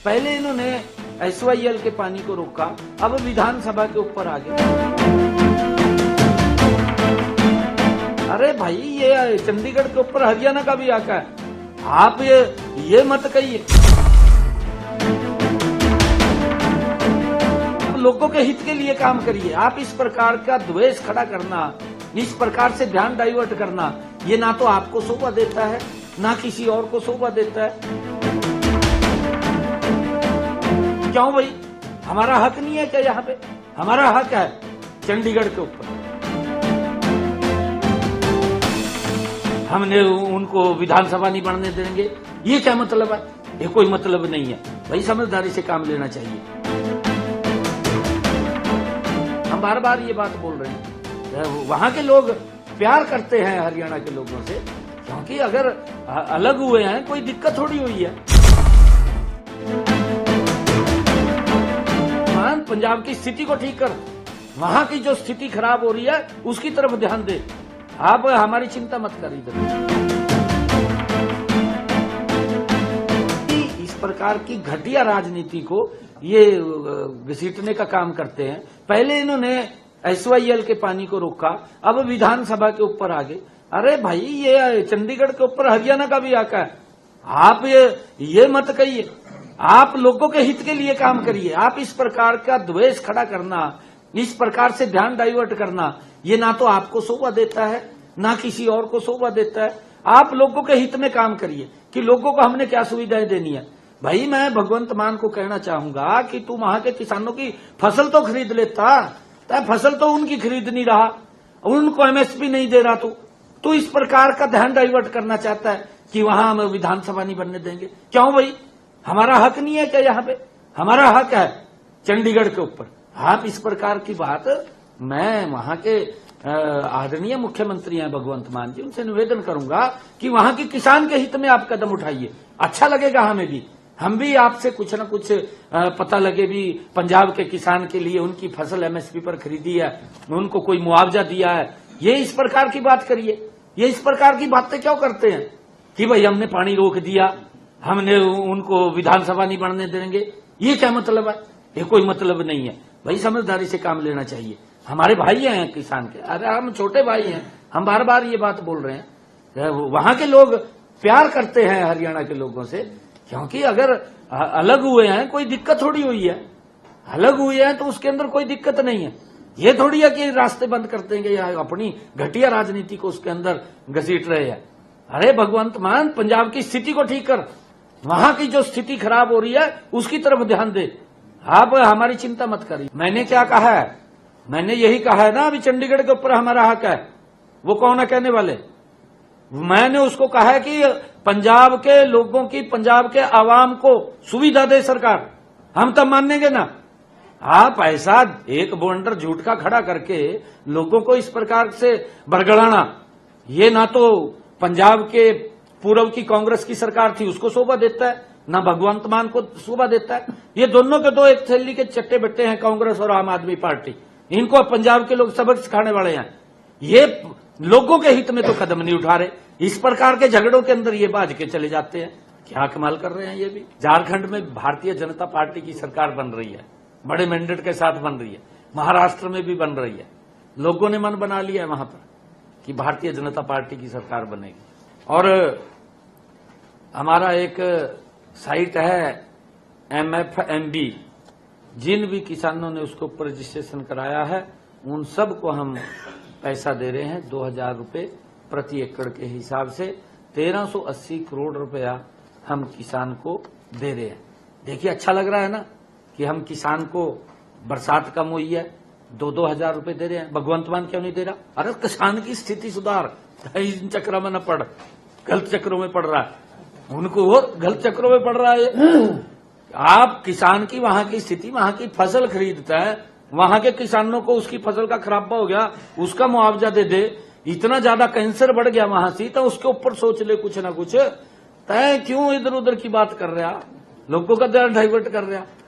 पहले इन्होंने SYL के पानी को रोका, अब विधानसभा के ऊपर आ गए। अरे भाई, ये चंडीगढ़ के ऊपर हरियाणा का भी आका है। आप ये मत कहिए। लोगों के हित के लिए काम करिए। आप इस प्रकार का द्वेष खड़ा करना, इस प्रकार से ध्यान डाइवर्ट करना, ये ना तो आपको शोभा देता है, ना किसी और को शोभा देता है। क्यों भाई, हमारा हक नहीं है क्या? यहाँ पे हमारा हक है चंडीगढ़ के ऊपर। हमने उनको विधानसभा नहीं बनने देंगे, ये क्या मतलब है? ये कोई मतलब नहीं है भाई। समझदारी से काम लेना चाहिए। हम बार बार ये बात बोल रहे हैं, वहां के लोग प्यार करते हैं हरियाणा के लोगों से, क्योंकि अगर अलग हुए हैं कोई दिक्कत थोड़ी हुई है। पंजाब की स्थिति को ठीक कर, वहां की जो स्थिति खराब हो रही है उसकी तरफ ध्यान दे। आप हमारी चिंता मत कर इधर। इस प्रकार की घटिया राजनीति को ये घसीटने का काम करते हैं। पहले इन्होंने SYL के पानी को रोका, अब विधानसभा के ऊपर आ गए। अरे भाई, ये चंडीगढ़ के ऊपर हरियाणा का भी आका है। आप ये मत कहिए। आप लोगों के हित के लिए काम करिए। आप इस प्रकार का द्वेष खड़ा करना, इस प्रकार से ध्यान डाइवर्ट करना, ये ना तो आपको शोभा देता है, ना किसी और को शोभा देता है। आप लोगों के हित में काम करिए कि लोगों को हमने क्या सुविधाएं देनी है। भाई, मैं भगवंत मान को कहना चाहूंगा कि तू वहां के किसानों की फसल तो खरीद लेता, फसल तो उनकी खरीद नहीं रहा, उनको MSP नहीं दे रहा। तू इस प्रकार का ध्यान डाइवर्ट करना चाहता है कि वहां हम विधानसभा नहीं बनने देंगे। क्यों भाई, हमारा हक नहीं है क्या? यहाँ पे हमारा हक है चंडीगढ़ के ऊपर। आप इस प्रकार की बात, मैं वहां के आदरणीय मुख्यमंत्री हैं भगवंत मान जी, उनसे निवेदन करूंगा कि वहां के किसान के हित में आप कदम उठाइए। अच्छा लगेगा हमें भी, हम भी आपसे कुछ न कुछ पता लगे भी पंजाब के किसान के लिए उनकी फसल MSP पर खरीदी है, उनको कोई मुआवजा दिया है। ये इस प्रकार की बात करिए। ये इस प्रकार की बातें क्यों करते हैं कि भाई हमने पानी रोक दिया, हमने उनको विधानसभा नहीं बनने देंगे? ये क्या मतलब है? ये कोई मतलब नहीं है भाई। समझदारी से काम लेना चाहिए। हमारे भाई हैं किसान के, अरे हम छोटे भाई हैं। हम बार बार ये बात बोल रहे हैं, वहां के लोग प्यार करते हैं हरियाणा के लोगों से, क्योंकि अगर अलग हुए हैं कोई दिक्कत थोड़ी हुई है। अलग हुए हैं तो उसके अंदर कोई दिक्कत नहीं है। ये थोड़ी है कि रास्ते बंद कर देंगे या अपनी घटिया राजनीति को उसके अंदर घसीट रहे हैं। अरे भगवंत मान, पंजाब की स्थिति को ठीक कर, वहां की जो स्थिति खराब हो रही है उसकी तरफ ध्यान दे। आप हमारी चिंता मत करिए। मैंने क्या कहा है? मैंने यही कहा है ना, अभी चंडीगढ़ के ऊपर हमारा हक है। वो कौन है कहने वाले? मैंने उसको कहा है कि पंजाब के लोगों की, पंजाब के आवाम को सुविधा दे सरकार। हम तब मानेंगे ना। आप ऐसा एक बवंडर झूठ का खड़ा करके लोगों को इस प्रकार से बरगड़ाना, ये ना तो पंजाब के पूर्व की कांग्रेस की सरकार थी उसको शोभा देता है, ना भगवंत मान को शोभा देता है। ये दोनों के दो एक थैली के चट्टे बट्टे हैं, कांग्रेस और आम आदमी पार्टी। इनको पंजाब के लोग सबक सिखाने वाले हैं। ये लोगों के हित में तो कदम नहीं उठा रहे। इस प्रकार के झगड़ों के अंदर ये बाज के चले जाते हैं। क्या कमाल कर रहे हैं ये भी। झारखंड में भारतीय जनता पार्टी की सरकार बन रही है, बड़े मैंडेट के साथ बन रही है। महाराष्ट्र में भी बन रही है। लोगों ने मन बना लिया है वहां पर कि भारतीय जनता पार्टी की सरकार बनेगी। और हमारा एक साइट है MFMB, जिन भी किसानों ने उसके ऊपर रजिस्ट्रेशन कराया है उन सब को हम पैसा दे रहे हैं। 2000 रुपये प्रति एकड़ के हिसाब से 1380 करोड़ रुपया हम किसान को दे रहे हैं। देखिए, अच्छा लग रहा है ना कि हम किसान को, बरसात कम हुई है, 2-2 हजार रुपये दे रहे हैं। भगवंत मान क्यों नहीं दे रहा? अरे किसान की स्थिति सुधार, इन चक्रों में न पड़, गलत चक्रों में पड़ रहा है। उनको वो गलत चक्रों में पड़ रहा है। आप किसान की, वहां की स्थिति, वहां की फसल खरीदता है, वहां के किसानों को उसकी फसल का खराबा हो गया उसका मुआवजा दे दे। इतना ज्यादा कैंसर बढ़ गया वहां से, तो उसके ऊपर सोच ले कुछ ना कुछ। तय क्यों इधर उधर की बात कर रहा, लोगों का ध्यान डाइवर्ट कर रहा।